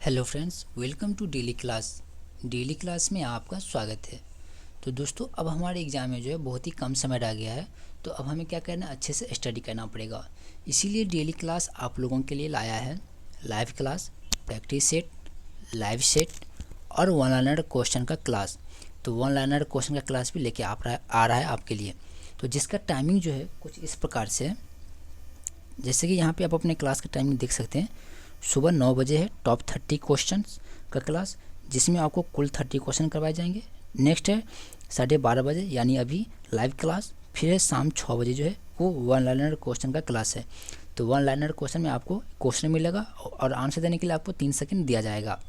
Hello friends, welcome to daily class. Daily class में आपका स्वागत है। तो दोस्तों, अब हमारे एग्ज़ाम में जो है बहुत ही कम समय रह गया है, तो अब हमें क्या करना है, अच्छे से स्टडी करना पड़ेगा। इसीलिए डेली क्लास आप लोगों के लिए लाया है live class, practice set, live set और वन लाइनर क्वेश्चन का क्लास। तो वन लाइनर क्वेश्चन का क्लास भी लेके आ रहा है आपके लिए। तो जिसका टाइमिंग जो है कुछ इस प्रकार से है, जैसे कि यहाँ पे आप अपने क्लास का टाइमिंग देख सकते हैं। सुबह 9 बजे है टॉप 30 क्वेश्चंस का क्लास, जिसमें आपको कुल 30 क्वेश्चन करवाए जाएंगे। नेक्स्ट है 12:30 बजे यानी अभी लाइव क्लास। फिर है शाम 6 बजे जो है वो वन लाइनर क्वेश्चन का क्लास है। तो वन लाइनर क्वेश्चन में आपको क्वेश्चन मिलेगा और आंसर देने के लिए आपको 3 सेकंड दिया जाएगा।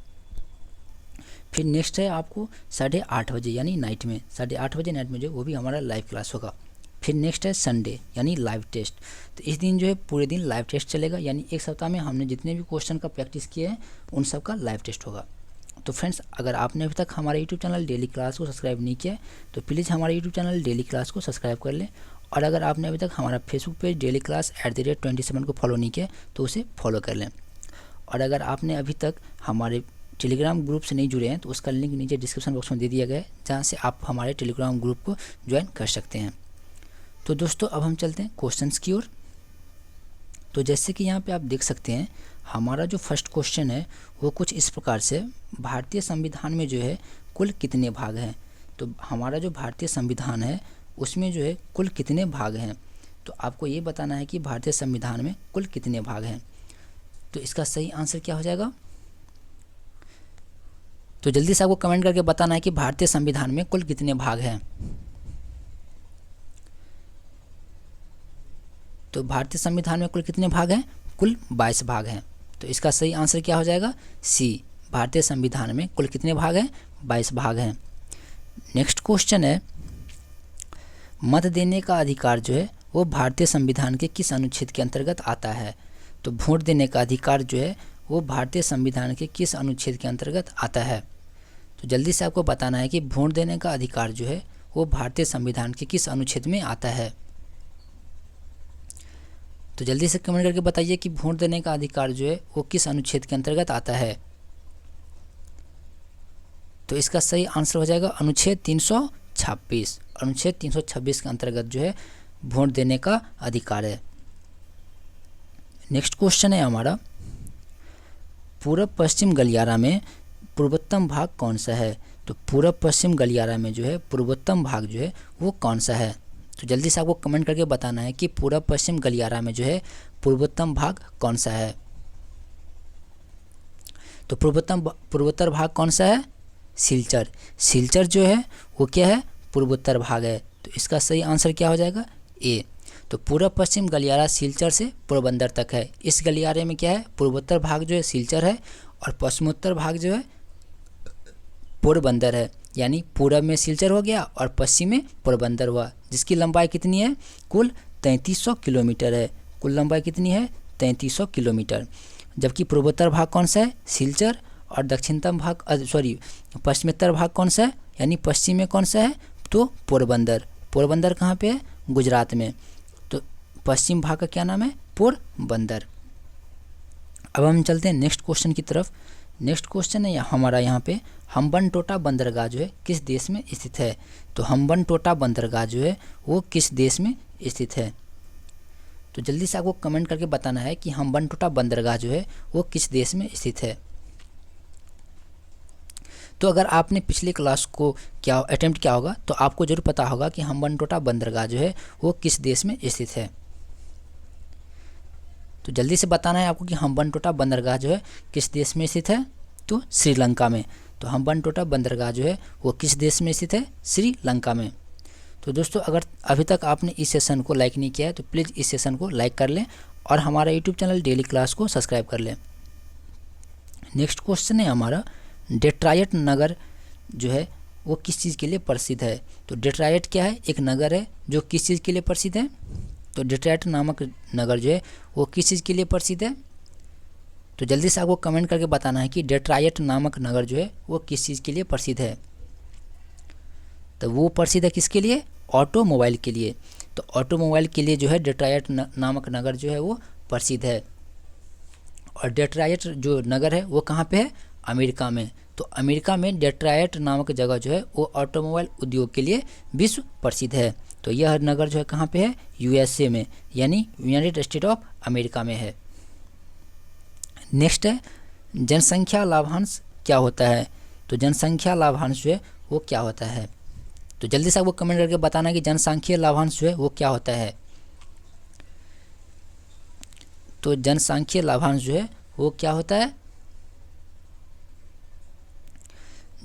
फिर नेक्स्ट है आपको 8:30 बजे यानी नाइट में 8:30 बजे नाइट में जो वो भी हमारा लाइव क्लास होगा। फिर नेक्स्ट है संडे यानी लाइव टेस्ट। तो इस दिन जो है पूरे दिन लाइव टेस्ट चलेगा, यानी एक सप्ताह में हमने जितने भी क्वेश्चन का प्रैक्टिस किए हैं उन सब का लाइव टेस्ट होगा। तो फ्रेंड्स, अगर आपने अभी तक हमारे यूट्यूब चैनल डेली क्लास को सब्सक्राइब नहीं किया है तो प्लीज़ हमारे यूट्यूब चैनल डेली क्लास को सब्सक्राइब कर लें। और अगर आपने अभी तक हमारा फेसबुक पेज डेली क्लास @27 को फॉलो नहीं किया तो उसे फॉलो कर लें। और अगर आपने अभी तक हमारे टेलीग्राम ग्रुप से नहीं जुड़े हैं तो उसका लिंक नीचे डिस्क्रिप्शन बॉक्स में दे दिया गया है, जहाँ से आप हमारे टेलीग्राम ग्रुप को ज्वाइन कर सकते हैं। तो दोस्तों, अब हम चलते हैं क्वेश्चंस की ओर। तो जैसे कि यहाँ पे आप देख सकते हैं, हमारा जो फर्स्ट क्वेश्चन है वो कुछ इस प्रकार से, भारतीय संविधान में जो है कुल कितने भाग हैं। तो हमारा जो भारतीय संविधान है उसमें जो है कुल कितने भाग हैं, तो आपको ये बताना है कि भारतीय संविधान में कुल कितने भाग हैं। तो इसका सही आंसर क्या हो जाएगा, तो जल्दी से आपको कमेंट करके बताना है कि भारतीय संविधान में कुल कितने भाग हैं। तो भारतीय संविधान में कुल कितने भाग हैं, कुल 22 भाग हैं। तो इसका सही आंसर क्या हो जाएगा, सी। भारतीय संविधान में कुल कितने भाग हैं, 22 भाग हैं। नेक्स्ट क्वेश्चन है, मत देने का अधिकार जो है वो भारतीय संविधान के किस अनुच्छेद के अंतर्गत आता है। तो वोट देने का अधिकार जो है वो भारतीय संविधान के किस अनुच्छेद के अंतर्गत आता है। तो जल्दी से आपको बताना है कि वोट देने का अधिकार जो है वो भारतीय संविधान के किस अनुच्छेद में आता है। तो जल्दी से कमेंट करके बताइए कि वोट देने का अधिकार जो है वो किस अनुच्छेद के अंतर्गत आता है। तो इसका सही आंसर हो जाएगा अनुच्छेद 326। अनुच्छेद 326 के अंतर्गत जो है वोट देने का अधिकार है। नेक्स्ट क्वेश्चन है हमारा, पूर्व पश्चिम गलियारा में पूर्वोत्तम भाग कौन सा है। तो पूर्व पश्चिम गलियारा में जो है पूर्वोत्तम भाग जो है वो कौन सा है। तो जल्दी से आपको कमेंट करके बताना है कि पूर्व पश्चिम गलियारा में जो है पूर्वोत्तम भाग कौन सा है। तो पूर्वोत्तर भाग कौन सा है, सिलचर। सिलचर जो है वो क्या है, पूर्वोत्तर भाग है। तो इसका सही आंसर क्या हो जाएगा, ए। तो पूर्व पश्चिम गलियारा सिलचर से पोरबंदर तक है। इस गलियारे में क्या है, पूर्वोत्तर भाग जो है सिलचर है और पश्चिमोत्तर भाग जो है पोरबंदर है। यानी पूर्व में सिलचर हो गया और पश्चिम में पोरबंदर हुआ, जिसकी लंबाई कितनी है, कुल 3300 किलोमीटर है। कुल लंबाई कितनी है, 3300 किलोमीटर। जबकि पूर्वोत्तर भाग कौन सा है, सिलचर, और दक्षिणतम भाग पश्चिमोत्तर भाग कौन सा है, यानी पश्चिम में कौन सा है, तो पोरबंदर। पोरबंदर कहाँ पे है, गुजरात में। तो पश्चिम भाग का क्या नाम है, पोरबंदर। अब हम चलते हैं नेक्स्ट क्वेश्चन की तरफ। नेक्स्ट क्वेश्चन है हमारा यहाँ पे, हम्बनटोटा बंदरगाह जो है किस देश में स्थित है। तो हम्बनटोटा बंदरगाह जो है वो किस देश में स्थित है। तो जल्दी से आपको कमेंट करके बताना है कि हम्बनटोटा बंदरगाह जो है वो किस देश में स्थित है। तो अगर आपने पिछले क्लास को अटेम्प्ट किया होगा तो आपको जरूर पता होगा कि हम्बनटोटा बंदरगाह जो है वो किस देश में स्थित है। तो जल्दी से बताना है आपको कि हम्बनटोटा बंदरगाह जो है किस देश में स्थित है, तो श्रीलंका में। तो हम्बनटोटा बंदरगाह जो है वो किस देश में स्थित है, श्रीलंका में। तो दोस्तों, अगर अभी तक आपने इस सेशन को लाइक नहीं किया है तो प्लीज़ इस सेशन को लाइक कर लें और हमारा यूट्यूब चैनल डेली क्लास को सब्सक्राइब कर लें। नेक्स्ट क्वेश्चन है हमारा, डेट्रॉयट नगर जो है वो किस चीज़ के लिए प्रसिद्ध है। तो डेट्रॉयट क्या है, एक नगर है जो किस चीज़ के लिए प्रसिद्ध है। तो डेट्रॉयट नामक नगर जो है वो किस चीज़ के लिए प्रसिद्ध है। तो जल्दी से आपको कमेंट करके बताना है कि डेट्रॉयट नामक नगर जो है वो किस चीज़ के लिए प्रसिद्ध है। तो वो प्रसिद्ध है किसके लिए, ऑटोमोबाइल के लिए। तो ऑटोमोबाइल के लिए जो है डेट्रॉयट नामक नगर जो है वो प्रसिद्ध है। और डेट्रायट जो नगर है वो कहाँ पे है, अमेरिका में। तो अमेरिका में डेट्रायट नामक जगह जो है वो ऑटोमोबाइल उद्योग के लिए विश्व प्रसिद्ध है। तो यह नगर जो है कहाँ पे है, यूएसए में, यानी यूनाइटेड स्टेट ऑफ अमेरिका में है। नेक्स्ट है जनसंख्या लाभांश क्या होता है। तो जनसंख्या लाभांश जो है वो क्या होता है, तो जल्दी से आपको कमेंट करके बताना कि जनसांख्यिकीय लाभांश जो है वो क्या होता है। तो जनसांख्यिकीय लाभांश जो है वो क्या होता है,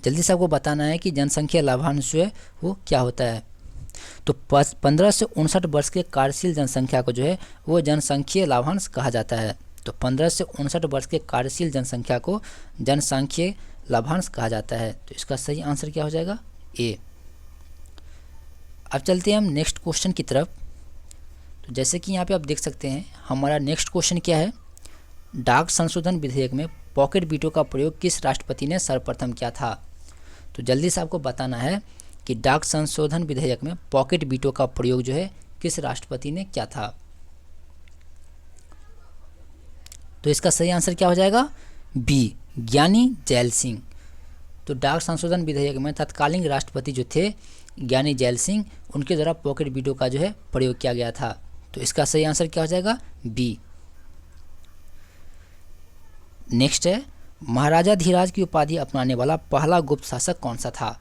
जल्दी से आपको बताना है कि जनसंख्या लाभांश जो है वो क्या होता है। तो 15 से 59 वर्ष के कार्यशील जनसंख्या को जो है वो जनसांख्यिकीय लाभांश कहा जाता है। तो 15 से 59 वर्ष के कार्यशील जनसंख्या को जनसांख्यिकीय लाभांश कहा जाता है। तो इसका सही आंसर क्या हो जाएगा, ए। अब चलते हैं हम नेक्स्ट क्वेश्चन की तरफ। तो जैसे कि यहाँ पे आप देख सकते हैं हमारा नेक्स्ट क्वेश्चन क्या है, डाक संशोधन विधेयक में पॉकेट वीटो का प्रयोग किस राष्ट्रपति ने सर्वप्रथम किया था। तो जल्दी से आपको बताना है कि डाक संशोधन विधेयक में पॉकेट वीटो का प्रयोग जो है किस राष्ट्रपति ने किया था। तो इसका सही आंसर क्या हो जाएगा, बी, ज्ञानी जैल सिंह। तो डाक संशोधन विधेयक में तत्कालीन राष्ट्रपति जो थे ज्ञानी जैल सिंह, उनके द्वारा पॉकेट वीटो का जो है प्रयोग किया गया था। तो इसका सही आंसर क्या हो जाएगा, बी। नेक्स्ट है महाराजा धीराज की उपाधि अपनाने वाला पहला गुप्त शासक कौन सा था।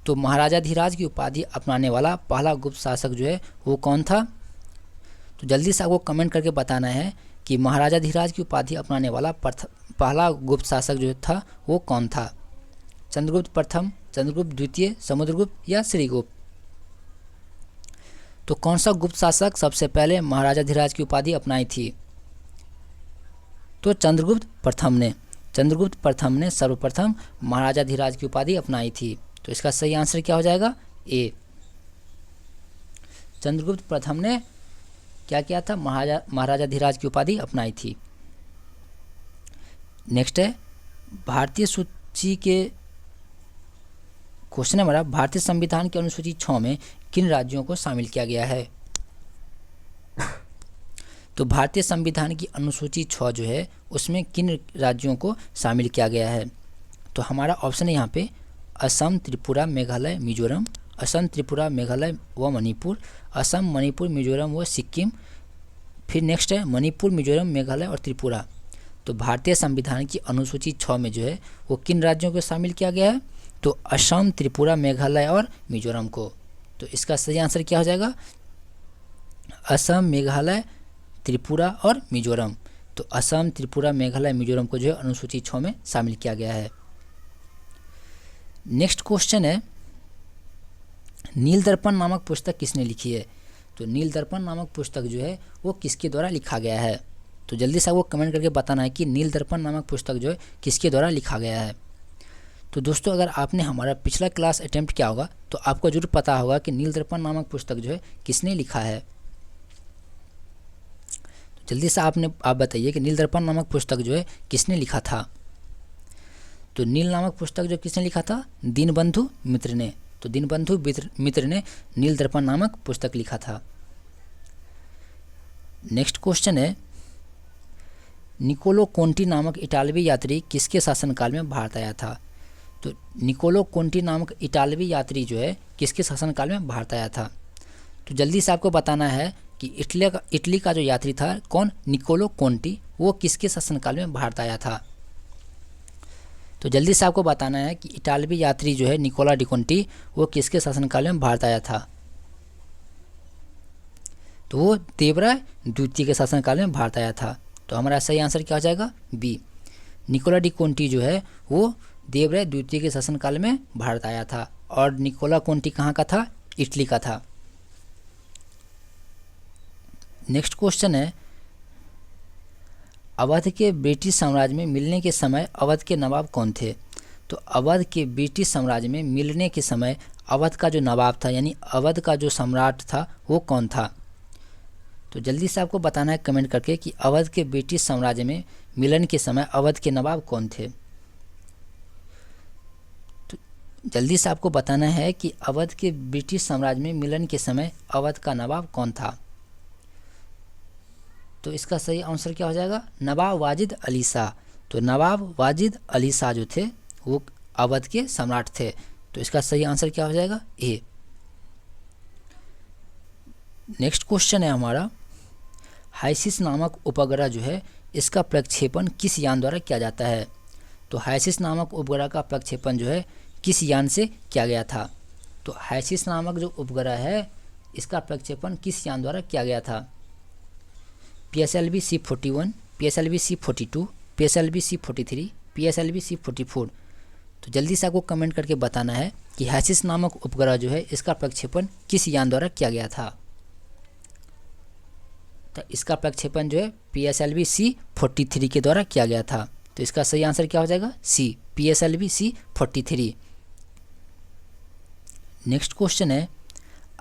तो महाराजा धीराज की उपाधि अपनाने वाला पहला गुप्त शासक जो है वो कौन था। तो जल्दी से आपको कमेंट करके बताना है कि महाराजा धीराज की उपाधि अपनाने वाला पहला गुप्त शासक जो था वो कौन था, चंद्रगुप्त प्रथम, चंद्रगुप्त द्वितीय, समुद्रगुप्त या श्रीगुप्त। तो कौन सा गुप्त शासक सबसे पहले महाराजा धीराज की उपाधि अपनाई थी। तो चंद्रगुप्त प्रथम ने सर्वप्रथम महाराजा धीराज की उपाधि अपनाई थी। तो इसका सही आंसर क्या हो जाएगा, ए। चंद्रगुप्त प्रथम ने क्या किया था, महाराजा धीराज की उपाधि अपनाई थी। नेक्स्ट है भारतीय सूची के क्वेश्चन है हमारा, भारतीय संविधान की अनुसूची 6 में किन राज्यों को शामिल किया गया है। तो भारतीय संविधान की अनुसूची 6 जो है उसमें किन राज्यों को शामिल किया गया है। तो हमारा ऑप्शन है यहाँ पे असम, त्रिपुरा, मेघालय, मिजोरम, असम, त्रिपुरा, मेघालय व मणिपुर, असम, मणिपुर, मिजोरम व सिक्किम। फिर नेक्स्ट है मणिपुर, मिजोरम, मेघालय और त्रिपुरा। तो भारतीय संविधान की अनुसूची 6 में जो है वो किन राज्यों को शामिल किया गया है। तो असम, त्रिपुरा, मेघालय और मिजोरम को। तो इसका सही आंसर क्या हो जाएगा, असम, मेघालय, त्रिपुरा और मिजोरम। तो असम, त्रिपुरा, मेघालय, मिजोरम को जो है अनुसूची 6 में शामिल किया गया है। नेक्स्ट क्वेश्चन है नील दर्पण नामक पुस्तक किसने लिखी है। तो नील दर्पण नामक पुस्तक जो है वो किसके द्वारा लिखा गया है। तो जल्दी से आपको कमेंट करके बताना है कि नील दर्पण नामक पुस्तक जो है किसके द्वारा लिखा गया है। तो दोस्तों अगर आपने हमारा पिछला क्लास अटेम्प्ट किया होगा तो आपको जरूर पता होगा कि नील दर्पण नामक पुस्तक जो है किसने लिखा है। तो जल्दी से आप बताइए कि नील दर्पण नामक पुस्तक जो है किसने लिखा था। तो नील नामक पुस्तक जो किसने लिखा था, दीनबंधु मित्र ने। तो दीनबंधु मित्र ने नील दर्पण नामक पुस्तक लिखा था। नेक्स्ट क्वेश्चन है निकोलो कोंटी नामक इटालवी यात्री किसके शासनकाल में भारत आया था। तो निकोलो कोंटी नामक इटालवी यात्री जो है किसके शासनकाल में भारत आया था। तो जल्दी से आपको बताना है कि इटली का जो यात्री था कौन, निकोलो कोंटी, वो किसके शासनकाल में भारत आया था। तो जल्दी से आपको बताना है कि इटालवी यात्री जो है निकोला डी कोंटी वो किसके शासनकाल में भारत आया था। तो वो देवराय द्वितीय के शासनकाल में भारत आया था। तो हमारा सही आंसर क्या हो जाएगा, बी। निकोला डी कोंटी जो है वो देवराय द्वितीय के शासनकाल में भारत आया था। और निकोला कोंटी कहाँ का था, इटली का था। नेक्स्ट क्वेश्चन है अवध के ब्रिटिश साम्राज्य में मिलने के समय अवध के नवाब कौन थे। तो अवध के ब्रिटिश साम्राज्य में मिलने के समय अवध का जो नवाब था यानी अवध का जो सम्राट था वो कौन था। तो जल्दी से आपको बताना है कमेंट करके कि अवध के ब्रिटिश साम्राज्य में मिलन के समय अवध के नवाब कौन थे। तो जल्दी से आपको बताना है कि अवध के ब्रिटिश साम्राज्य में मिलन के समय अवध का नवाब कौन था। तो इसका सही आंसर क्या हो जाएगा, नवाब वाजिद अली शाह। तो नवाब वाजिद अली शाह जो थे वो अवध के सम्राट थे। तो इसका सही आंसर क्या हो जाएगा, ए। नेक्स्ट क्वेश्चन है हमारा, हाइसिस नामक उपग्रह जो है इसका प्रक्षेपण किस यान द्वारा किया जाता है। तो हाइसिस नामक उपग्रह का प्रक्षेपण जो है किस यान से किया गया था। तो हाइसिस नामक जो उपग्रह है इसका प्रक्षेपण किस यान द्वारा किया गया था। PSLV C-41, PSLV C-42, PSLV C-43, PSLV C-44। तो जल्दी से आपको कमेंट करके बताना है कि हाइसिस नामक उपग्रह जो है इसका प्रक्षेपण किस यान द्वारा किया गया था। तो इसका प्रक्षेपण जो है PSLV C-43 के द्वारा किया गया था। तो इसका सही आंसर क्या हो जाएगा, सी, PSLV C-43। नेक्स्ट क्वेश्चन है,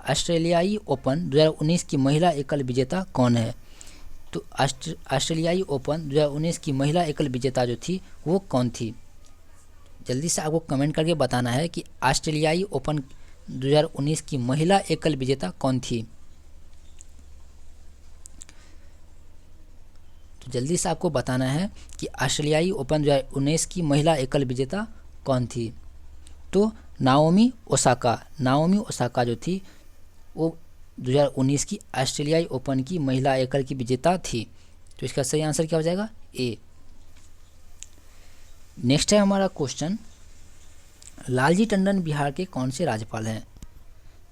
ऑस्ट्रेलियाई ओपन 2019 की महिला एकल विजेता कौन है। तो ऑस्ट्रेलियाई ओपन 2019 की महिला एकल विजेता जो थी वो कौन थी। जल्दी से आपको कमेंट करके बताना है कि ऑस्ट्रेलियाई ओपन 2019 की महिला एकल विजेता कौन थी। तो जल्दी से आपको बताना है कि ऑस्ट्रेलियाई ओपन 2019 की महिला एकल विजेता कौन थी। तो नाओमी ओसाका जो थी वो 2019 की ऑस्ट्रेलियाई ओपन की महिला एकल की विजेता थी। तो इसका सही आंसर क्या हो जाएगा, ए। नेक्स्ट है हमारा क्वेश्चन, लालजी टंडन बिहार के कौन से राज्यपाल हैं।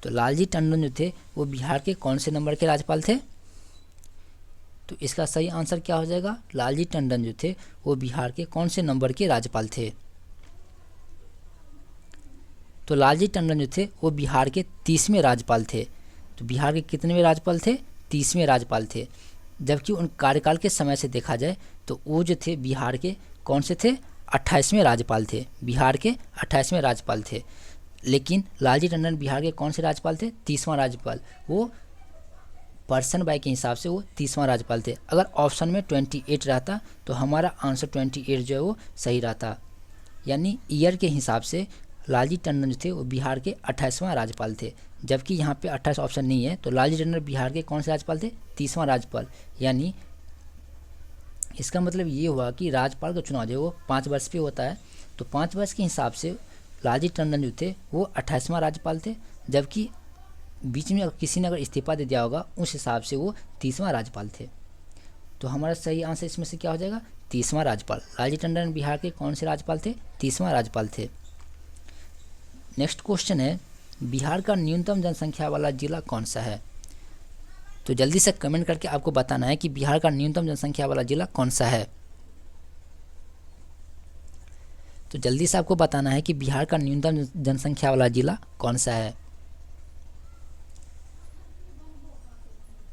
तो लालजी टंडन जो थे वो बिहार के कौन से नंबर के राज्यपाल थे। तो इसका सही आंसर क्या हो जाएगा, लालजी टंडन जो थे वो बिहार के कौन से नंबर के राज्यपाल थे। तो लालजी टंडन जो थे वो बिहार के 30वें राज्यपाल थे। तो बिहार के कितनेवें राज्यपाल थे, 30वें राज्यपाल थे। जबकि उन कार्यकाल के समय से देखा जाए तो वो जो थे बिहार के कौन से थे, 28वें राज्यपाल थे। बिहार के 28वें राज्यपाल थे। लेकिन लालजी टंडन बिहार के कौन से राज्यपाल थे, 30वां राज्यपाल। वो पर्सन बाय के हिसाब से वो 30वां राज्यपाल थे। अगर ऑप्शन में 28 रहता तो हमारा आंसर 28 जो है वो सही रहता। यानी ईयर के हिसाब से लालजी टंडन जो थे वो बिहार के 28वां राज्यपाल थे। जबकि यहाँ पे 28 ऑप्शन नहीं है, तो लालजी टंडन बिहार के कौन से राज्यपाल थे, 30वां राज्यपाल। यानी इसका मतलब ये हुआ कि राज्यपाल का चुनाव जो वो 5 वर्ष पे होता है। तो 5 वर्ष के हिसाब से लालजी टंडन जो थे वो 28वां राज्यपाल थे। जबकि बीच में किसी ने अगर इस्तीफा दे दिया होगा उस हिसाब से वो 30वां राज्यपाल थे। तो हमारा सही आंसर इसमें से क्या हो जाएगा, 30वां राज्यपाल। लालजी टंडन बिहार के कौन से राज्यपाल थे, 30वां राज्यपाल थे। नेक्स्ट क्वेश्चन है, बिहार का न्यूनतम जनसंख्या वाला जिला कौन सा है। तो जल्दी से कमेंट करके आपको बताना है कि बिहार का न्यूनतम जनसंख्या वाला जिला कौन सा है। तो जल्दी से आपको बताना है कि बिहार का न्यूनतम जनसंख्या वाला जिला कौन सा है।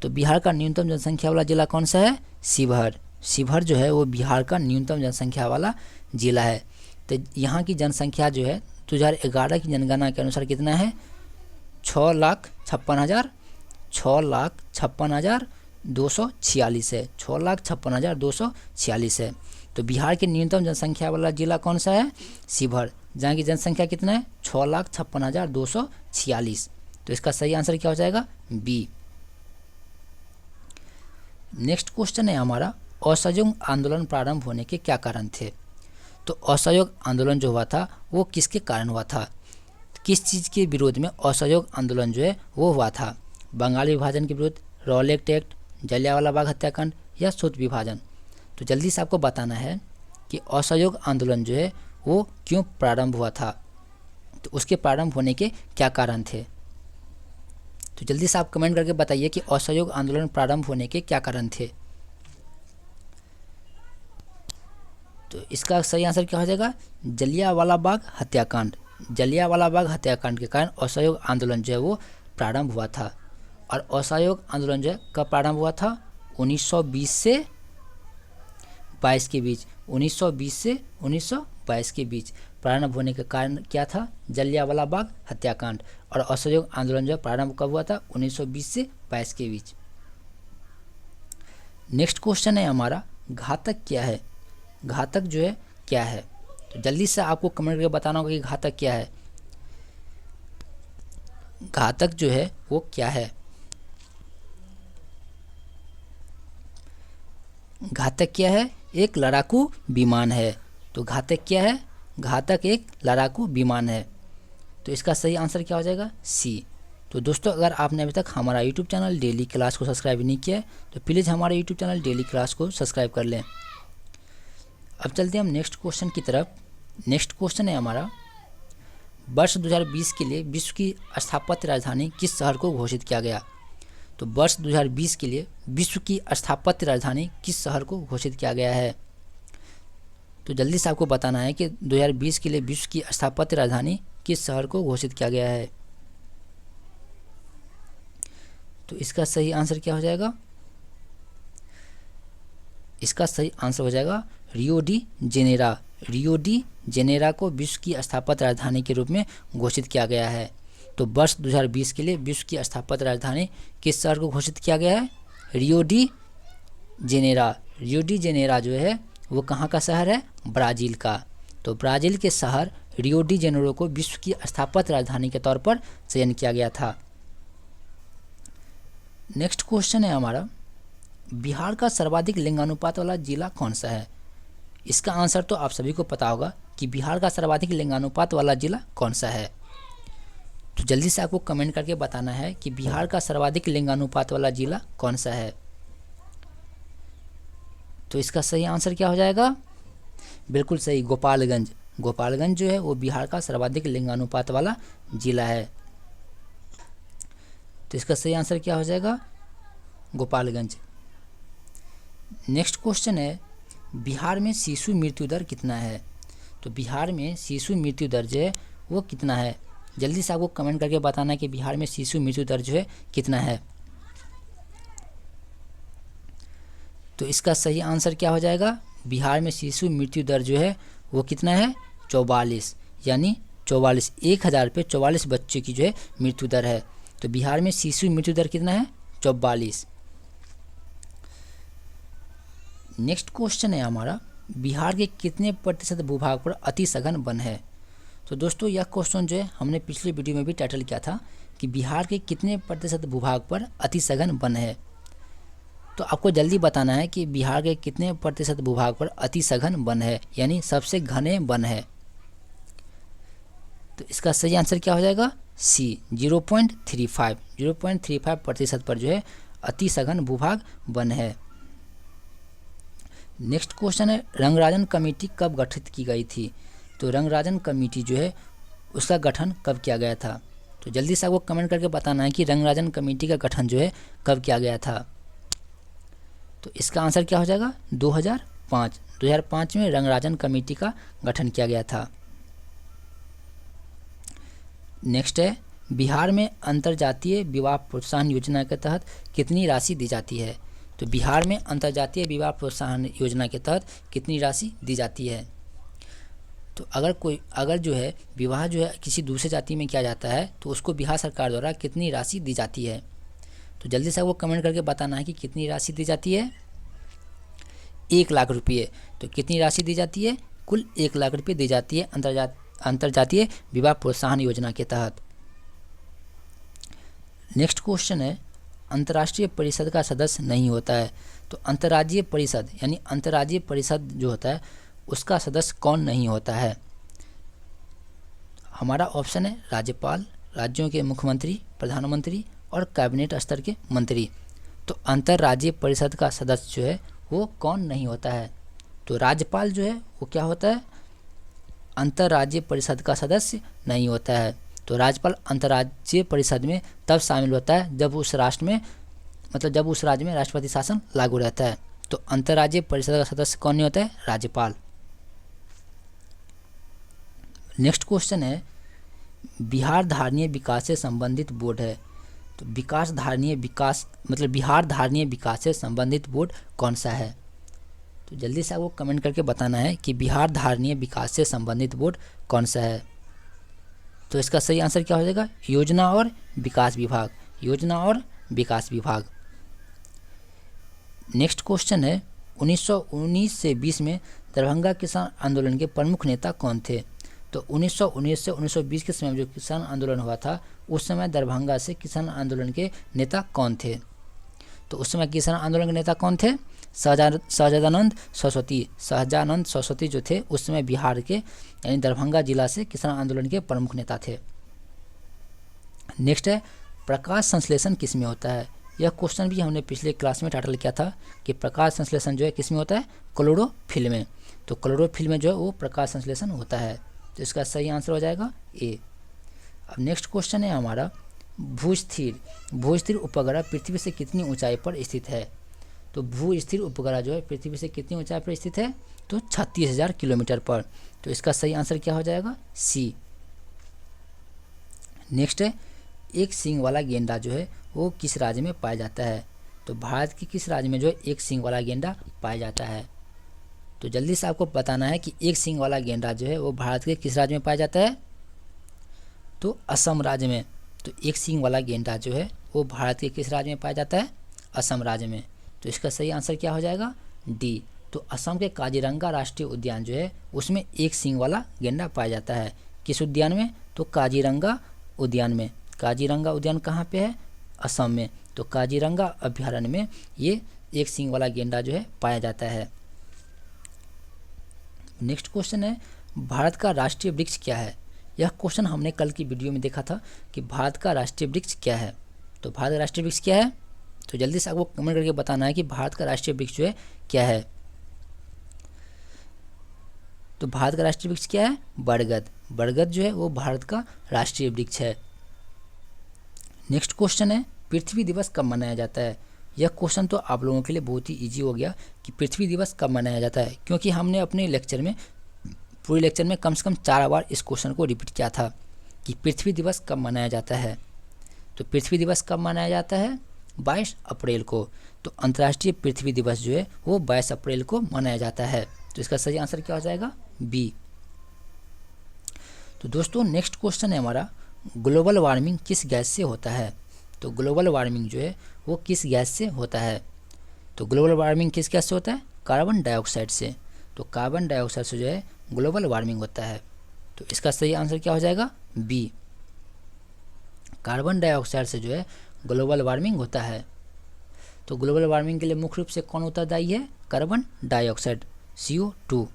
तो बिहार का न्यूनतम जनसंख्या वाला जिला कौन सा है, शिवहर। शिवहर जो है वो बिहार का न्यूनतम जनसंख्या वाला जिला है। तो यहाँ की जनसंख्या जो है 2011 की जनगणना के अनुसार कितना है, 6,56,246 है। 6,56,246 है। तो बिहार के न्यूनतम जनसंख्या वाला जिला कौन सा है, शिवहर, जहाँ की जनसंख्या कितना है, 6,56,246। तो इसका सही आंसर क्या हो जाएगा, बी। नेक्स्ट क्वेश्चन है हमारा, असहयोग आंदोलन प्रारंभ होने के क्या कारण थे। तो असहयोग आंदोलन जो हुआ था वो किसके कारण हुआ था, किस चीज़ के विरोध में असहयोग आंदोलन जो है वो हुआ था। बंगाल विभाजन के विरुद्ध, रॉलेट एक्ट, जलियांवाला बाग हत्याकांड या सूत विभाजन। तो जल्दी से आपको बताना है कि असहयोग आंदोलन जो है वो क्यों प्रारंभ हुआ था, तो उसके प्रारंभ होने के क्या कारण थे। तो जल्दी से आप कमेंट करके बताइए कि असहयोग आंदोलन प्रारंभ होने के क्या कारण थे। तो इसका सही आंसर क्या हो जाएगा, जलियांवाला बाग हत्याकांड। जलियांवाला बाग हत्याकांड के कारण असहयोग आंदोलन जो है वो प्रारंभ हुआ था। और असहयोग आंदोलन जो है कब प्रारंभ हुआ था, 1920 से 22 के बीच। 1920 से 1922 के बीच प्रारंभ होने का कारण क्या था, जलियांवाला बाग हत्याकांड। और असहयोग आंदोलन जो है प्रारंभ कब हुआ था, 1920 से 22 के बीच। नेक्स्ट क्वेश्चन है हमारा, घातक क्या है। घातक जो है क्या है, तो जल्दी से आपको कमेंट करके बताना होगा कि घातक क्या है। घातक जो है वो क्या है। घातक क्या है? एक लड़ाकू विमान है। तो घातक क्या है? घातक एक लड़ाकू विमान है। तो इसका सही आंसर क्या हो जाएगा? सी। तो दोस्तों, अगर आपने अभी तक हमारा यूट्यूब चैनल डेली क्लास को सब्सक्राइब नहीं किया है तो प्लीज़ हमारे यूट्यूब चैनल डेली क्लास को सब्सक्राइब कर लें। अब चलते हैं हम नेक्स्ट क्वेश्चन की तरफ। नेक्स्ट क्वेश्चन है हमारा, वर्ष 2020 के लिए विश्व की स्थापत्य राजधानी किस शहर को घोषित किया गया? तो वर्ष 2020 के लिए विश्व की स्थापत्य राजधानी किस शहर को घोषित किया गया है? तो जल्दी से आपको बताना है कि 2020 के लिए विश्व की स्थापत्य राजधानी किस शहर को घोषित किया गया है। तो इसका सही आंसर क्या हो जाएगा? इसका सही आंसर हो जाएगा Rio de genera. Rio de genera को विश्व की स्थापत्य राजधानी के रूप में घोषित किया गया है। तो वर्ष 2020 के लिए विश्व की स्थापत्य राजधानी किस शहर को घोषित किया गया है? Rio de genera. Rio de genera जो है वो कहाँ का शहर है? ब्राज़ील का। तो ब्राज़ील के शहर रियो डी जेनेरो को विश्व की स्थापत्य राजधानी के तौर पर चयन किया गया था। नेक्स्ट क्वेश्चन है हमारा, बिहार का सर्वाधिक लिंगानुपात वाला जिला कौन सा है? इसका आंसर तो आप सभी को पता होगा कि बिहार का सर्वाधिक लिंगानुपात वाला जिला कौन सा है। तो जल्दी से आपको कमेंट करके बताना है कि बिहार का सर्वाधिक लिंगानुपात वाला जिला कौन सा है। तो इसका सही आंसर क्या हो जाएगा? बिल्कुल सही, गोपालगंज। गोपालगंज जो है वो बिहार का सर्वाधिक लिंगानुपात वाला जिला है। तो इसका सही आंसर क्या हो जाएगा? गोपालगंज। नेक्स्ट क्वेश्चन है, बिहार में शिशु मृत्यु दर कितना है? तो बिहार में शिशु मृत्यु दर जो है वो कितना है? जल्दी से आपको कमेंट करके बताना है कि बिहार में शिशु मृत्यु दर जो है कितना है। तो इसका सही आंसर क्या हो जाएगा? बिहार में शिशु मृत्यु दर जो है वो कितना है? 44, यानी 44, 1000 पे 44 बच्चे की जो है मृत्यु दर है। तो बिहार में शिशु मृत्यु दर कितना है? 44। नेक्स्ट क्वेश्चन है हमारा, बिहार के कितने प्रतिशत भूभाग पर अति सघन वन है? तो दोस्तों, यह क्वेश्चन जो है हमने पिछले वीडियो में भी टाइटल किया था कि बिहार के कितने प्रतिशत भूभाग पर अति सघन वन है। तो आपको जल्दी बताना है कि बिहार के कितने प्रतिशत भूभाग पर अति सघन वन है, यानी सबसे घने वन है। तो इसका सही आंसर क्या हो जाएगा? सी, 0.35। 0.35 प्रतिशत पर जो है अति सघन भूभाग वन है। नेक्स्ट क्वेश्चन है, रंगराजन कमेटी कब गठित की गई थी? तो रंगराजन कमेटी जो है उसका गठन कब किया गया था? तो जल्दी से आपको कमेंट करके बताना है कि रंगराजन कमेटी का गठन जो है कब किया गया था। तो इसका आंसर क्या हो जाएगा? 2005। 2005 में रंगराजन कमेटी का गठन किया गया था। नेक्स्ट है, बिहार में अंतर्जातीय विवाह प्रोत्साहन योजना के तहत कितनी राशि दी जाती है? तो बिहार में अंतर्जातीय विवाह प्रोत्साहन योजना के तहत कितनी राशि दी जाती है? तो अगर जो है विवाह जो है किसी दूसरे जाति में किया जाता है तो उसको बिहार सरकार द्वारा कितनी राशि दी जाती है? तो जल्दी से वो कमेंट करके बताना है कि कितनी राशि दी जाती है। 1 लाख रुपये। तो कितनी राशि दी जाती है? कुल 1 लाख रुपये दी जाती है अंतर्जातीय विवाह प्रोत्साहन योजना के तहत। नेक्स्ट क्वेश्चन है, अंतर्राष्ट्रीय परिषद का सदस्य नहीं होता है। तो अंतर्राज्यीय परिषद यानी अंतर्राज्यीय परिषद जो होता है उसका सदस्य कौन नहीं होता है? हमारा ऑप्शन है राज्यपाल, राज्यों के मुख्यमंत्री, प्रधानमंत्री और कैबिनेट स्तर के मंत्री। तो अंतर्राज्यीय परिषद का सदस्य जो है वो कौन नहीं होता है? तो राज्यपाल जो है वो क्या होता है? अंतर्राज्यीय परिषद का सदस्य नहीं होता है। तो राज्यपाल अंतर्राज्यीय परिषद में तब शामिल होता है जब उस राष्ट्र में जब उस राज्य में राष्ट्रपति शासन लागू रहता है। तो अंतर्राज्यीय परिषद का सदस्य कौन नहीं होता है? राज्यपाल। नेक्स्ट क्वेश्चन है, बिहार धारणीय विकास से संबंधित बोर्ड है। तो बिहार धारणीय विकास से संबंधित बोर्ड कौन सा है? तो जल्दी से आपको कमेंट करके बताना है कि बिहार धारणीय विकास से संबंधित बोर्ड कौन सा है। तो इसका सही आंसर क्या हो जाएगा? योजना और विकास विभाग। योजना और विकास विभाग। नेक्स्ट क्वेश्चन है, 1919 से 20 में दरभंगा किसान आंदोलन के प्रमुख नेता कौन थे? तो 1919 से 1920 के समय जो किसान आंदोलन हुआ था उस समय दरभंगा से किसान आंदोलन के नेता कौन थे? तो उस समय किसान आंदोलन के नेता कौन थे? सहजानंद सरस्वती जो थे उस समय बिहार के यानी दरभंगा जिला से किसान आंदोलन के प्रमुख नेता थे। नेक्स्ट है प्रकाश संश्लेषण किस में होता है। यह क्वेश्चन भी हमने पिछले क्लास में टाइटल किया था कि प्रकाश संश्लेषण जो है किस में होता है, क्लोरोफिल में। तो क्लोरोफिल में जो है वो प्रकाश संश्लेषण होता है। तो इसका सही आंसर हो जाएगा ए। अब नेक्स्ट क्वेश्चन है हमारा भूस्थिर उपग्रह पृथ्वी से कितनी ऊंचाई पर स्थित है। तो भूस्थिर उपग्रह जो है पृथ्वी से कितनी ऊंचाई पर स्थित है, तो 36,000 किलोमीटर पर। तो इसका सही आंसर क्या हो जाएगा, सी। नेक्स्ट है एक सींग वाला गेंडा जो है वो किस राज्य में पाया जाता है। तो भारत के किस राज्य में जो है एक सींग वाला गेंडा पाया जाता है। तो जल्दी से आपको बताना है कि एक सींग वाला गेंडा जो है वो भारत के किस राज्य में पाया जाता है, तो असम राज्य में। तो एक सींग वाला गेंडा जो है वो भारत के किस राज्य में पाया जाता है, असम राज्य में। तो इसका सही आंसर क्या हो जाएगा, डी। तो असम के काजीरंगा राष्ट्रीय उद्यान जो है उसमें एक सींग वाला गेंडा पाया जाता है। किस उद्यान में, तो काजीरंगा उद्यान में। काजीरंगा उद्यान कहाँ पे है, असम में। तो काजीरंगा अभ्यारण्य में ये एक सींग वाला गेंडा जो है पाया जाता है। नेक्स्ट क्वेश्चन है भारत का राष्ट्रीय वृक्ष क्या है। यह क्वेश्चन हमने कल की वीडियो में देखा था कि भारत का राष्ट्रीय वृक्ष क्या है। तो भारत का राष्ट्रीय वृक्ष क्या है, तो जल्दी से आपको कमेंट करके बताना है कि भारत का राष्ट्रीय वृक्ष जो है क्या है। तो भारत का राष्ट्रीय वृक्ष क्या है, बरगद। बरगद जो है वो भारत का राष्ट्रीय वृक्ष है। नेक्स्ट क्वेश्चन है पृथ्वी दिवस कब मनाया जाता है। यह क्वेश्चन तो आप लोगों के लिए बहुत ही इजी हो गया कि पृथ्वी दिवस कब मनाया जाता है, क्योंकि हमने अपने लेक्चर में पूरे लेक्चर में कम से कम 4 बार इस क्वेश्चन को रिपीट किया था कि पृथ्वी दिवस कब मनाया जाता है। तो पृथ्वी दिवस कब मनाया जाता है, 22 अप्रैल को। तो अंतर्राष्ट्रीय पृथ्वी दिवस जो है वो 22 अप्रैल को मनाया जाता है। तो इसका सही आंसर क्या हो जाएगा, बी। तो दोस्तों नेक्स्ट क्वेश्चन है हमारा ग्लोबल वार्मिंग किस गैस से होता है। तो ग्लोबल वार्मिंग जो है वो किस गैस से होता है। तो ग्लोबल वार्मिंग किस गैस से होता है, कार्बन डाइऑक्साइड से। तो कार्बन डाइऑक्साइड से जो है ग्लोबल वार्मिंग होता है। तो इसका सही आंसर क्या हो जाएगा, बी। कार्बन डाइऑक्साइड से जो है ग्लोबल वार्मिंग होता है। तो ग्लोबल वार्मिंग के लिए मुख्य रूप से कौन उत्तरदायी है, carbon dioxide, CO2।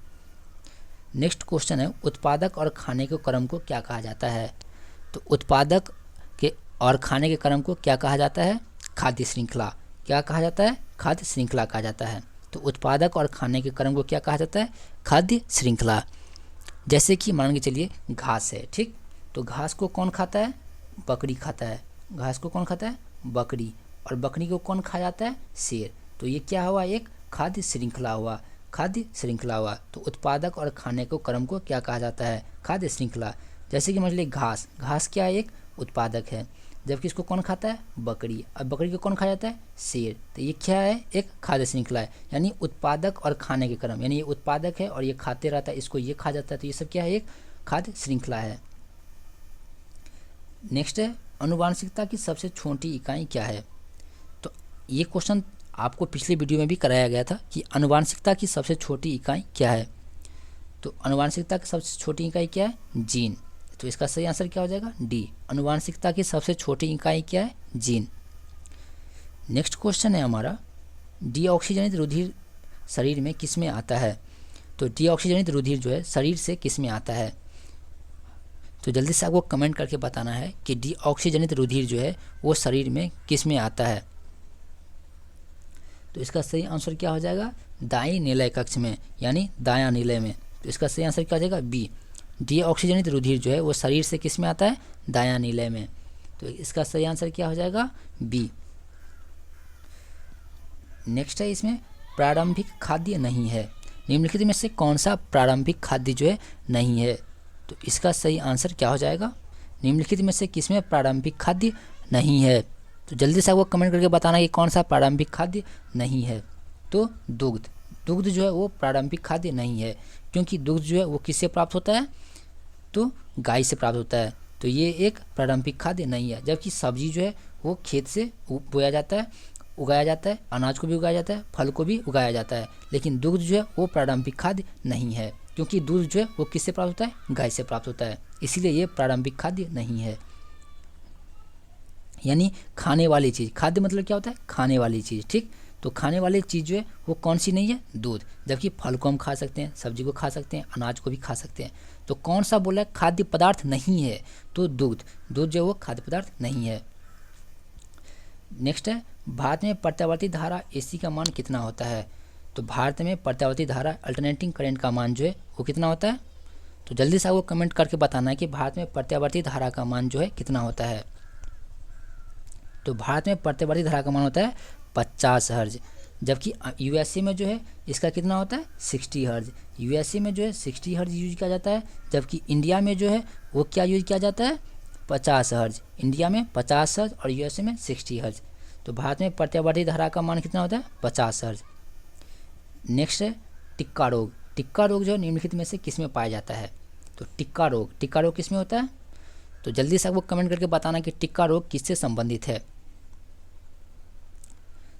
Next question है उत्पादक और खाने के क्रम को क्या कहा जाता है। तो उत्पादक के और खाने के क्रम को क्या कहा जाता है, खाद्य श्रृंखला। क्या कहा जाता है, खाद्य श्रृंखला कहा जाता है। तो उत्पादक और खाने के क्रम को क्या कहा जाता है, खाद्य श्रृंखला। जैसे कि मान के चलिए घास है, ठीक। तो घास को कौन खाता है, बकरी खाता है। घास को कौन खाता है, बकरी। और बकरी को कौन खा जाता है, शेर। तो ये क्या हुआ, एक खाद्य श्रृंखला हुआ, खाद्य श्रृंखला हुआ। तो उत्पादक और खाने को क्रम को क्या कहा जाता है, खाद्य श्रृंखला। जैसे कि मान लीजिए घास, घास क्या है, एक उत्पादक है, जबकि इसको कौन खाता है, बकरी। अब बकरी को कौन खा जाता है, शेर। तो ये क्या है, एक खाद्य श्रृंखला है। यानी उत्पादक और खाने के क्रम, यानी ये उत्पादक है और ये खाते रहता है, इसको ये खा जाता है। तो ये सब क्या है, एक खाद्य श्रृंखला है। नेक्स्ट है अनुवांशिकता की सबसे छोटी इकाई क्या है। तो ये क्वेश्चन आपको पिछले वीडियो में भी कराया गया था कि अनुवांशिकता की सबसे छोटी इकाई क्या है। तो अनुवांशिकता की सबसे छोटी इकाई क्या है, जीन। तो इसका सही आंसर क्या हो जाएगा, डी। अनुवांशिकता की सबसे छोटी इकाई क्या है, जीन। नेक्स्ट क्वेश्चन है हमारा डीऑक्सीजनित रुधिर शरीर में किस में आता है। तो डीऑक्सीजनित रुधिर जो है शरीर से किस में आता है। तो जल्दी से आपको कमेंट करके बताना है कि डीऑक्सीजनित रुधिर जो है वो शरीर में किस में आता है। तो इसका सही आंसर क्या हो जाएगा, दाएं नीलय कक्ष में, यानी दायां नीलय में। तो इसका सही आंसर क्या हो जाएगा, बी। डीऑक्सीजनित रुधिर जो है वो शरीर से किस में आता है, दायां नीलय में। तो इसका सही आंसर क्या हो जाएगा, बी। नेक्स्ट है इसमें प्रारंभिक खाद्य नहीं है। निम्नलिखित में से कौन सा प्रारंभिक खाद्य जो है नहीं है। तो इसका सही आंसर क्या हो जाएगा, निम्नलिखित में से किसमें प्रारंभिक खाद्य नहीं है। तो जल्दी से आपको कमेंट करके बताना कि कौन सा प्रारंभिक खाद्य नहीं है। तो दुग्ध, दुग्ध जो है वो प्रारंभिक खाद्य नहीं है, क्योंकि दुग्ध जो है वो किससे प्राप्त होता है, तो गाय से प्राप्त होता है। तो ये एक प्रारंभिक खाद्य नहीं है। जबकि सब्जी जो है वो खेत से बोया जाता है, उगाया जाता है, अनाज को भी उगाया जाता है, फल को भी उगाया जाता है। लेकिन दुग्ध जो है वो प्रारंभिक खाद्य नहीं है, क्योंकि दूध जो है वो किससे प्राप्त होता है, गाय से प्राप्त होता है। इसीलिए ये प्रारंभिक खाद्य नहीं है। यानी खाने वाली चीज़, खाद्य मतलब क्या होता है, खाने वाली चीज़, ठीक। तो खाने वाली चीज़ जो है वो कौन सी नहीं है, दूध। जबकि फल को हम खा सकते हैं, सब्जी को खा सकते हैं, अनाज को भी खा सकते हैं। तो कौन सा बोला है खाद्य पदार्थ नहीं है, तो दूध। दूध जो है वो खाद्य पदार्थ नहीं है। नेक्स्ट है भारत में प्रत्यावर्ती धारा AC का मान कितना होता है। तो भारत में प्रत्यावर्ती धारा अल्टरनेटिंग करंट का मान जो है वो कितना होता है। तो जल्दी से आपको कमेंट करके बताना है कि भारत में प्रत्यावर्ती धारा का मान जो है कितना होता है। तो भारत में प्रत्यावर्ती धारा का मान होता है 50 हर्ज। जबकि USA में जो है इसका कितना होता है 60 हर्ज। USA में जो है 60 हर्ज यूज किया जाता है, जबकि इंडिया में जो है वो क्या यूज किया जाता है 50 हर्ज। इंडिया में 50 हर्ज और USA में 60 हर्ज। तो भारत में प्रत्यावर्ती धारा का मान कितना होता है 50 हर्ज। नेक्स्ट है टिक्का रोग। टिक्का रोग जो है निम्नलिखित में से किस में पाया जाता है। तो टिक्का रोग किस में होता है। तो जल्दी से आपको कमेंट करके बताना कि टिक्का रोग किससे संबंधित है।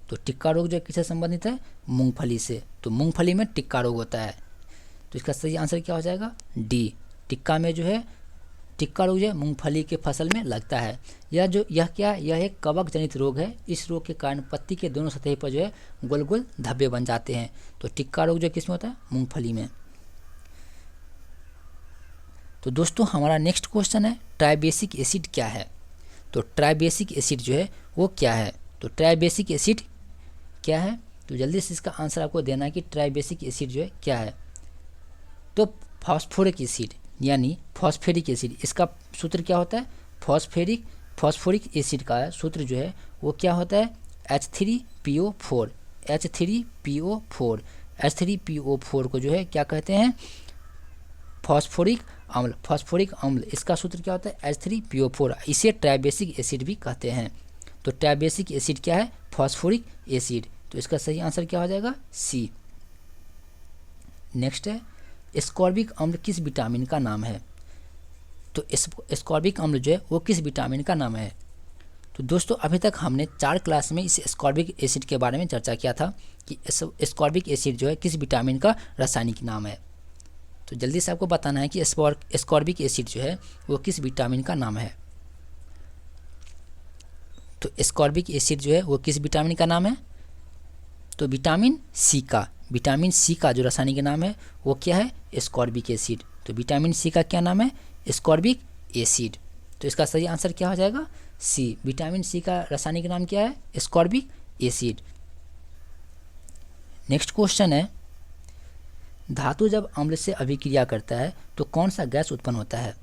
तो टिक्का रोग जो किससे संबंधित है, मूंगफली से। तो मूंगफली में टिक्का रोग होता है। तो इसका सही आंसर क्या हो जाएगा, डी। टिक्का में जो है टिक्का रोग जो है मूंगफली के फसल में लगता है। यह क्या है, यह एक कवक जनित रोग है। इस रोग के कारण पत्ती के दोनों सतह पर जो है गोल गोल धब्बे बन जाते हैं। तो टिक्का रोग जो किस में होता है, मूंगफली में। तो दोस्तों हमारा नेक्स्ट क्वेश्चन है ट्राइबेसिक एसिड क्या है। तो ट्राइबेसिक एसिड जो है वो क्या है। तो ट्राइबेसिक एसिड क्या है, तो जल्दी से इसका आंसर आपको देना है कि ट्राइबेसिक एसिड जो है क्या है। तो फॉस्फोरिक एसिड यानी फॉस्फेरिक एसिड, इसका सूत्र क्या होता है, फॉस्फोरिक एसिड का सूत्र जो है वो क्या होता है H3PO4। H3PO4 को जो है क्या कहते हैं, फॉस्फोरिक अम्ल। इसका सूत्र क्या होता है H3PO4। इसे ट्राइबेसिक एसिड भी कहते हैं। तो ट्राइबेसिक एसिड क्या है, फॉस्फोरिक एसिड। तो इसका सही आंसर क्या हो जाएगा, सी। नेक्स्ट है एस्कॉर्बिक अम्ल किस विटामिन का नाम है। तो एस्कॉर्बिक अम्ल जो है वो किस विटामिन का नाम है। तो दोस्तों अभी तक हमने 4 क्लास में इस एस्कॉर्बिक एसिड के बारे में चर्चा किया था कि एस्कॉर्बिक एसिड जो है किस विटामिन का रासायनिक नाम है। तो जल्दी से आपको बताना है कि एस्कॉर्बिक एसिड जो है वो किस विटामिन का नाम है। तो एस्कॉर्बिक एसिड जो है वो किस विटामिन का नाम है, तो विटामिन सी का जो रासायनिक नाम है वो क्या है, एस्कॉर्बिक एसिड। तो विटामिन सी का क्या नाम है, एस्कॉर्बिक एसिड। तो इसका सही आंसर क्या हो जाएगा, सी। विटामिन सी का रासायनिक नाम क्या है, एस्कॉर्बिक एसिड। नेक्स्ट क्वेश्चन है धातु जब अम्ल से अभिक्रिया करता है तो कौन सा गैस उत्पन्न होता है।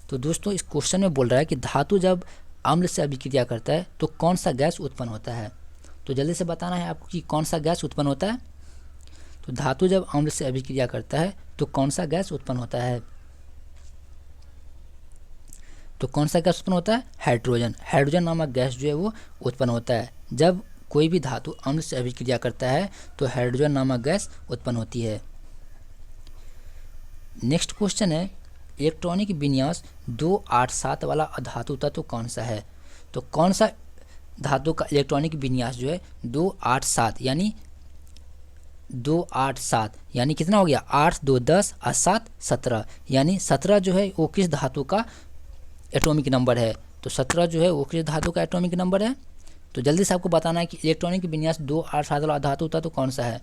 तो दोस्तों इस क्वेश्चन में बोल रहा है कि धातु जब अम्ल से अभिक्रिया करता है तो कौन सा गैस उत्पन्न होता है। तो जल्दी से बताना है आपको कि कौन सा गैस उत्पन्न होता है। तो धातु जब अम्ल से अभिक्रिया करता है तो कौन सा गैस उत्पन्न होता है। तो कौन सा गैस उत्पन्न होता है, हाइड्रोजन नामक गैस जो है वो उत्पन्न होता है। जब कोई भी धातु अम्ल से अभिक्रिया करता है तो हाइड्रोजन नामक गैस उत्पन्न होती है। नेक्स्ट क्वेश्चन है इलेक्ट्रॉनिक विन्यास 287 वाला अधातु तत्व कौन सा है। तो कौन सा धातु का इलेक्ट्रॉनिक विन्यास जो है 287 यानी कितना हो गया, 8 2 10 और 7 17 यानी 17 जो है वो किस धातु का एटॉमिक नंबर है। तो 17 जो है वो किस धातु का एटॉमिक नंबर है। तो जल्दी से आपको बताना है कि इलेक्ट्रॉनिक विन्यास 287 वाला धातु तत्व कौन सा है।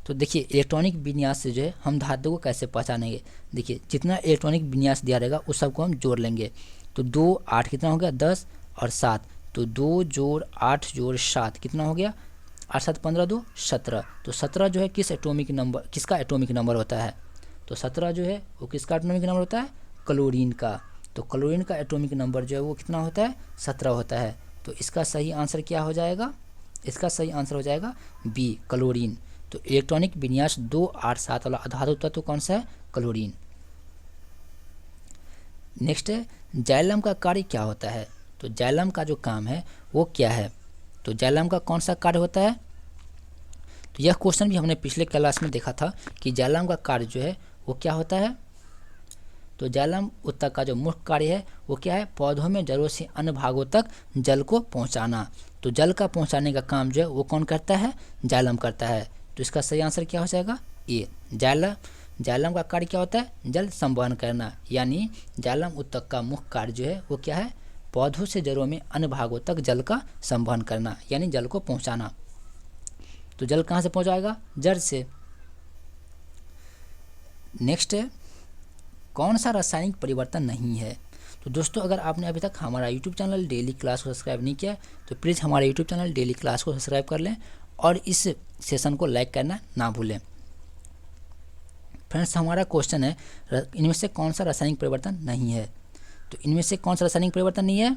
तो देखिए इलेक्ट्रॉनिक विन्यास से जो है हम धातु को कैसे पहचानेंगे। देखिए जितना इलेक्ट्रॉनिक विन्यास दिया रहेगा उस सबको हम जोड़ लेंगे। तो 2 8 कितना हो गया 10 और 7, तो 2 जोड़ 8 जोड़ 7 कितना हो गया 8 7 15 2 17। तो 17 जो है किसका एटॉमिक नंबर होता है। तो 17 जो है वो किसका एटॉमिक नंबर होता है, क्लोरीन का। तो क्लोरीन का एटॉमिक नंबर जो है वो कितना होता है 17 होता है। तो इसका सही आंसर क्या हो जाएगा, इसका सही आंसर हो जाएगा बी, क्लोरीन। तो इलेक्ट्रॉनिक विन्यास 287 वाला अधातु तत्व कौन सा है, क्लोरीन। नेक्स्ट है जाइलम का कार्य क्या होता है। तो जाइलम का जो काम है वो क्या है। तो जाइलम का कौन सा कार्य होता है। तो यह क्वेश्चन भी हमने पिछले क्लास में देखा था कि जाइलम का कार्य जो है वो क्या होता है। तो जाइलम उत्तक का जो मुख्य कार्य है वो क्या है, पौधों में जड़ों से अन्य भागों तक जल को पहुंचाना। तो जल का पहुंचाने का काम जो है वो कौन करता है, जाइलम करता है। तो इसका सही आंसर क्या हो जाएगा, ए। जाइलम का कार्य क्या होता है, जल संवहन करना। यानी जाइलम उत्तक का मुख्य कार्य जो है वो क्या है, पौधों से जड़ों में अन्य भागों तक जल का संवहन करना यानी जल को पहुंचाना। तो जल कहाँ से पहुँचाएगा? जड़ से। नेक्स्ट है, कौन सा रासायनिक परिवर्तन नहीं है? तो दोस्तों अगर आपने अभी तक हमारा यूट्यूब चैनल डेली क्लास को सब्सक्राइब नहीं किया तो प्लीज़ हमारे यूट्यूब चैनल डेली क्लास को सब्सक्राइब कर लें और इस सेशन को लाइक करना ना भूलें। फ्रेंड्स हमारा क्वेश्चन है इनमें से कौन सा रासायनिक परिवर्तन नहीं है? तो इनमें से कौन सा रासायनिक परिवर्तन नहीं है?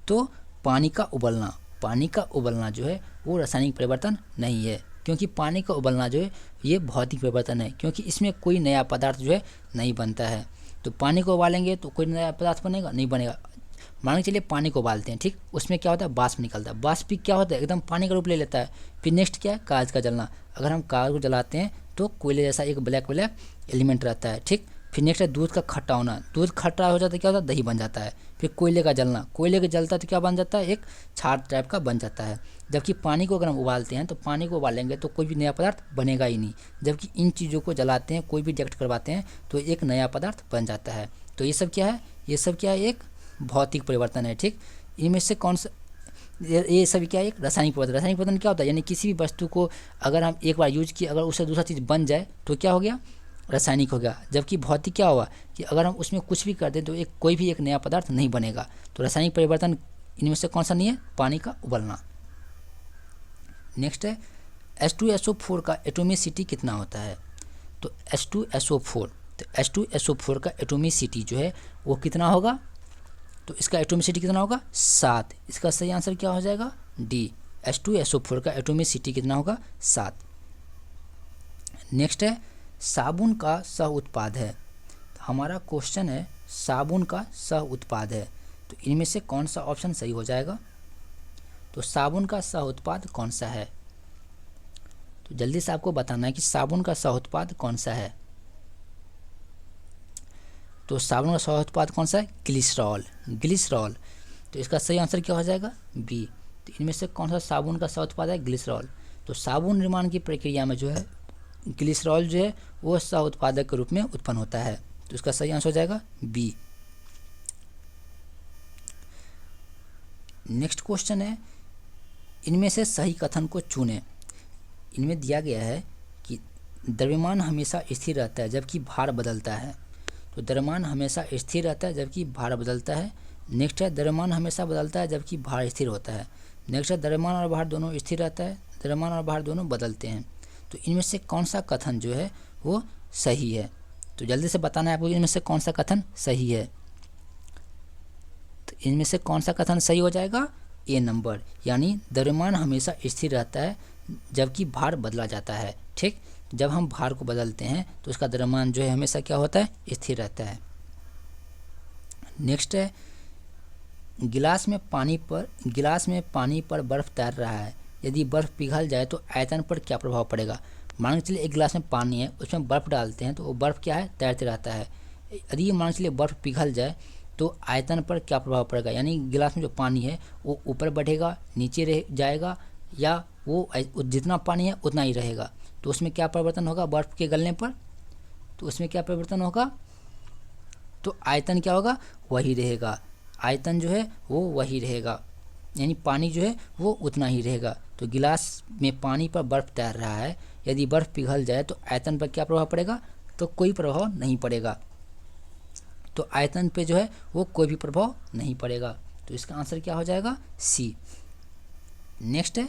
तो पानी का उबलना। पानी का उबलना जो है वो रासायनिक परिवर्तन नहीं है, क्योंकि पानी का उबलना जो है ये भौतिक परिवर्तन है, क्योंकि इसमें कोई नया पदार्थ जो है नहीं बनता है। तो पानी को उबालेंगे तो कोई नया पदार्थ बनेगा? नहीं बनेगा। मान के चलिए पानी को उबालते हैं, ठीक, उसमें क्या होता है? वाष्प निकलता है। वाष्प भी क्या होता है? एकदम पानी का रूप ले लेता है। फिर नेक्स्ट क्या है? कागज का जलना। अगर हम कागज को जलाते हैं तो कोयले जैसा एक ब्लैक ब्लैक एलिमेंट रहता है, ठीक। फिर नेक्स्ट है दूध का खट्टा होना। दूध खट्टा हो जाता है, क्या होता है? दही बन जाता है। फिर कोयले का जलना। कोयले का जलता है तो क्या बन जाता है? एक छाछ टाइप का बन जाता है। जबकि पानी को अगर हम उबालते हैं तो पानी को उबालेंगे तो कोई भी नया पदार्थ बनेगा ही नहीं। जबकि इन चीज़ों को जलाते हैं, कोई भी रिएक्ट करवाते हैं तो एक नया पदार्थ बन जाता है। तो ये सब क्या है? ये सब क्या है? एक भौतिक परिवर्तन है, ठीक। इनमें से कौन सा? ये सभी क्या है? एक रासायनिक परिवर्तन। रासायनिक परिवर्तन क्या होता है? यानी किसी भी वस्तु को अगर हम एक बार यूज किए, अगर उससे दूसरा चीज़ बन जाए तो क्या हो गया? रासायनिक हो गया। जबकि भौतिक क्या हुआ कि अगर हम उसमें कुछ भी कर दें तो कोई भी एक नया पदार्थ नहीं बनेगा। तो रासायनिक परिवर्तन इनमें से कौन सा नहीं है? पानी का उबलना। नेक्स्ट है H2SO4 का एटोमिसिटी कितना होता है? तो H2SO4, तो H2SO4 का एटोमिसिटी जो है वो कितना होगा? तो इसका एटोमिसिटी कितना होगा? 7। इसका सही आंसर क्या हो जाएगा? डी। H2SO4 का एटोमिसिटी कितना होगा? 7। नेक्स्ट है साबुन का सह उत्पाद है। तो हमारा क्वेश्चन है साबुन का सह उत्पाद है, तो इनमें से कौन सा ऑप्शन सही हो जाएगा? तो साबुन का सह उत्पाद कौन सा है? तो जल्दी से आपको बताना है कि साबुन का सह उत्पाद कौन सा है। तो साबुन का सह उत्पाद कौन सा है? ग्लिसरॉल। ग्लिसरॉल। तो इसका सही आंसर क्या हो जाएगा? बी। तो इनमें से कौन सा साबुन का सह उत्पाद है? ग्लिसरॉल। तो साबुन निर्माण की प्रक्रिया में जो है ग्लिसरॉल जो है वो सह उत्पादक के रूप में उत्पन्न होता है। तो इसका सही आंसर हो जाएगा बी। नेक्स्ट क्वेश्चन है इनमें से सही कथन को चुनें। इनमें दिया गया है कि द्रव्यमान हमेशा स्थिर रहता है जबकि भार बदलता है। तो द्रव्यमान हमेशा स्थिर रहता है जबकि भार बदलता है। नेक्स्ट है द्रव्यमान हमेशा बदलता है जबकि भार स्थिर होता है। नेक्स्ट है द्रव्यमान और भार दोनों स्थिर रहता है, द्रव्यमान और भार दोनों बदलते हैं। तो इनमें से कौन सा कथन जो है वो सही है? तो जल्दी से बताना है आपको इनमें से कौन सा कथन सही है। तो इनमें से कौन सा कथन सही हो जाएगा? ए नंबर, यानी द्रव्यमान हमेशा स्थिर रहता है जबकि भार बदला जाता है, ठीक। जब हम भार को बदलते हैं तो उसका द्रव्यमान जो है हमेशा क्या होता है? स्थिर रहता है। नेक्स्ट है गिलास में पानी पर बर्फ तैर रहा है, यदि बर्फ पिघल जाए तो आयतन पर क्या प्रभाव पड़ेगा? मान के चलिए एक गिलास में पानी है, उसमें बर्फ़ डालते हैं तो वो बर्फ़ क्या है? तैरते रहता है। यदि मान के चलिए बर्फ़ पिघल जाए तो आयतन पर क्या प्रभाव पड़ेगा? यानी गिलास में जो पानी है वो ऊपर बढ़ेगा, नीचे रह जाएगा, या वो जितना पानी है उतना ही रहेगा। तो उसमें क्या परिवर्तन होगा बर्फ़ के गलने पर? तो उसमें क्या परिवर्तन होगा? तो आयतन क्या होगा? वही रहेगा। आयतन जो है वो वही रहेगा, यानी पानी जो है वो उतना ही रहेगा। तो गिलास में पानी पर बर्फ़ तैर रहा है, यदि बर्फ़ पिघल जाए तो आयतन पर क्या प्रभाव पड़ेगा? तो कोई प्रभाव नहीं पड़ेगा। तो आयतन पे जो है वो कोई भी प्रभाव नहीं पड़ेगा। तो इसका आंसर क्या हो जाएगा? सी। नेक्स्ट है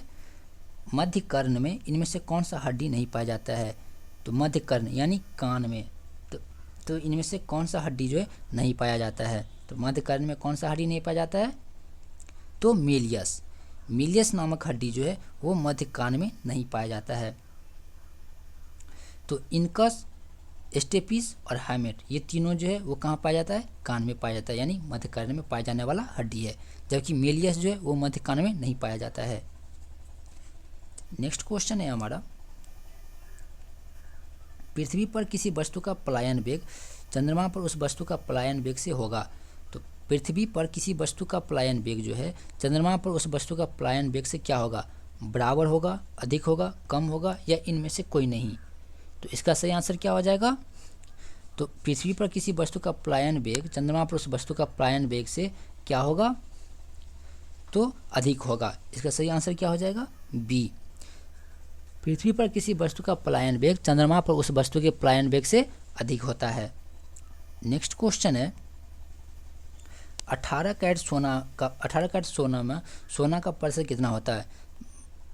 मध्य कर्ण में इनमें से कौन सा हड्डी नहीं पाया जाता है? तो मध्य कर्ण यानी कान में, तो इनमें से कौन सा हड्डी जो है नहीं पाया जाता है? तो मध्य कर्ण में कौन सा हड्डी नहीं पाया जाता है? तो मिलियस नामक हड्डी जो है वो मध्य कान में नहीं पाया जाता है। तो इनकस, स्टेपिस और हैमेट ये तीनों जो है वो कहाँ पाया जाता है? कान में पाया जाता है, यानी मध्य कान में पाया जाने वाला हड्डी है। जबकि मिलियस जो है वो मध्य कान में नहीं पाया जाता है। नेक्स्ट क्वेश्चन है हमारा पृथ्वी पर किसी वस्तु का पलायन वेग चंद्रमा पर उस वस्तु का पलायन वेग से होगा। तो पृथ्वी पर किसी वस्तु का पलायन वेग जो है चंद्रमा पर उस वस्तु का पलायन वेग से क्या होगा? बराबर होगा, अधिक होगा, कम होगा, या इनमें से कोई नहीं। तो इसका सही आंसर क्या हो जाएगा? तो पृथ्वी पर किसी वस्तु का पलायन वेग चंद्रमा पर उस वस्तु का पलायन वेग से क्या होगा? तो अधिक होगा। इसका सही आंसर क्या हो जाएगा? बी। पृथ्वी पर किसी वस्तु का पलायन वेग चंद्रमा पर उस वस्तु के पलायन वेग से अधिक होता है। नेक्स्ट क्वेश्चन है 18 कैरेट सोना में सोना का प्रतिशत कितना होता है।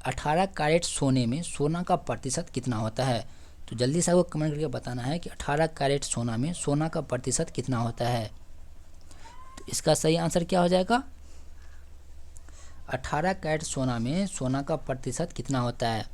18 कैरेट सोने में सोना का प्रतिशत कितना होता है। तो जल्दी से आपको कमेंट करके बताना है कि 18 कैरेट सोना में सोना का प्रतिशत कितना होता है। तो इसका सही आंसर क्या हो जाएगा, 18 कैरेट सोना में सोना का प्रतिशत कितना होता है,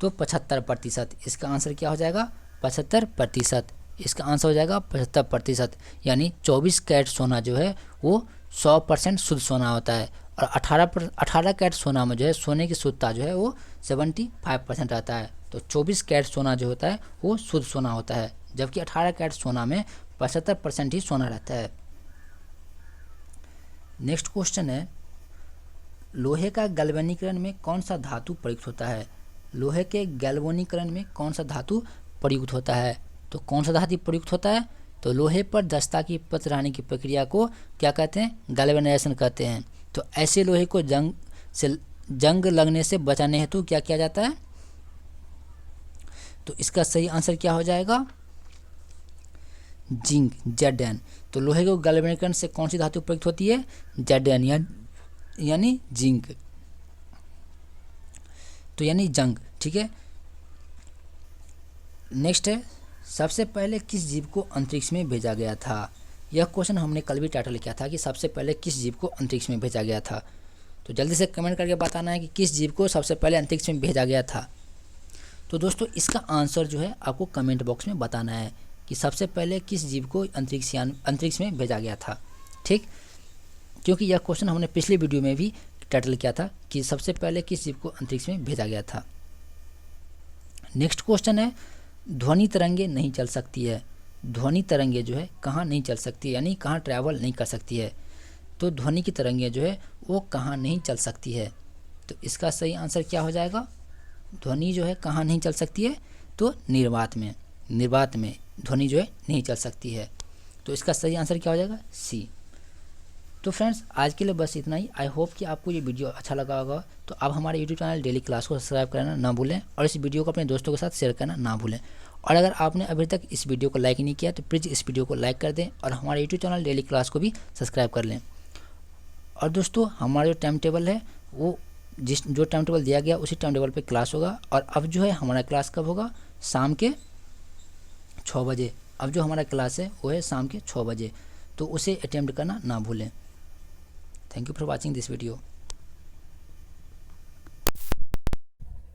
तो 75%। इसका आंसर क्या हो जाएगा, 75%। इसका आंसर हो जाएगा 75%, यानी 24 कैरेट सोना जो है वो 100% शुद्ध सोना होता है, और 18 कैरेट सोना में जो है सोने की शुद्धता जो है वो 75% रहता है। तो 24 कैरेट सोना जो होता है वो शुद्ध सोना होता है, जबकि 18 कैरेट सोना में 75% ही सोना रहता है। नेक्स्ट क्वेश्चन है लोहे का गैल्वेनीकरण में कौन सा धातु प्रयुक्त होता है। लोहे के गैल्वेनीकरण में कौन सा धातु प्रयुक्त होता है। तो कौन सा धातु प्रयुक्त होता है, तो लोहे पर दस्ता की पत्र रहने की प्रक्रिया को क्या कहते हैं, गैल्वेनाइजेशन कहते हैं। तो ऐसे लोहे को जंग लगने से बचाने हेतु क्या किया जाता है। तो इसका सही आंसर क्या हो जाएगा, जिंक, Zn। तो लोहे को गैल्वेनीकरण से कौन सी धातु प्रयुक्त होती है, Zn यानी जिंक, तो यानी जंग, ठीक है। नेक्स्ट है सबसे पहले किस जीव को अंतरिक्ष में भेजा गया था। यह क्वेश्चन हमने कल भी टाइटल किया था कि सबसे पहले किस जीव को अंतरिक्ष में भेजा गया था। तो जल्दी से कमेंट करके बताना है कि किस जीव को सबसे पहले अंतरिक्ष में भेजा गया था। तो दोस्तों इसका आंसर जो है आपको कमेंट बॉक्स में बताना है कि सबसे पहले किस जीव को अंतरिक्ष में भेजा गया था, ठीक। क्योंकि यह क्वेश्चन हमने पिछले वीडियो में भी टाइटल किया था कि सबसे पहले किस जीव को अंतरिक्ष में भेजा गया था। नेक्स्ट क्वेश्चन है ध्वनि तरंगे नहीं चल सकती है। ध्वनि तरंगे जो है कहाँ नहीं चल सकती है, यानी कहाँ ट्रैवल नहीं कर सकती है। तो ध्वनि की तरंगे जो है वो कहाँ नहीं चल सकती है। तो इसका सही आंसर क्या हो जाएगा, ध्वनि जो है कहाँ नहीं चल सकती है, तो निर्वात में ध्वनि जो है नहीं चल सकती है। तो इसका सही आंसर क्या हो जाएगा, सी। तो फ्रेंड्स आज के लिए बस इतना ही। आई होप कि आपको ये वीडियो अच्छा लगा होगा। तो आप हमारे यूट्यूब चैनल डेली क्लास को सब्सक्राइब करना ना भूलें, और इस वीडियो को अपने दोस्तों के साथ शेयर करना ना भूलें। और अगर आपने अभी तक इस वीडियो को लाइक नहीं किया तो प्लीज़ इस वीडियो को लाइक कर दें, और हमारे यूट्यूब चैनल डेली क्लास को भी सब्सक्राइब कर लें। और दोस्तों हमारा जो टाइम टेबल है वो जो टाइम टेबल दिया गया उसी टाइम टेबल पर क्लास होगा। और अब जो है हमारा क्लास कब होगा, शाम के 6 बजे। अब जो हमारा क्लास है वो है शाम के 6 बजे, तो उसे अटेम्प्ट करना ना भूलें। Thank you for watching this video.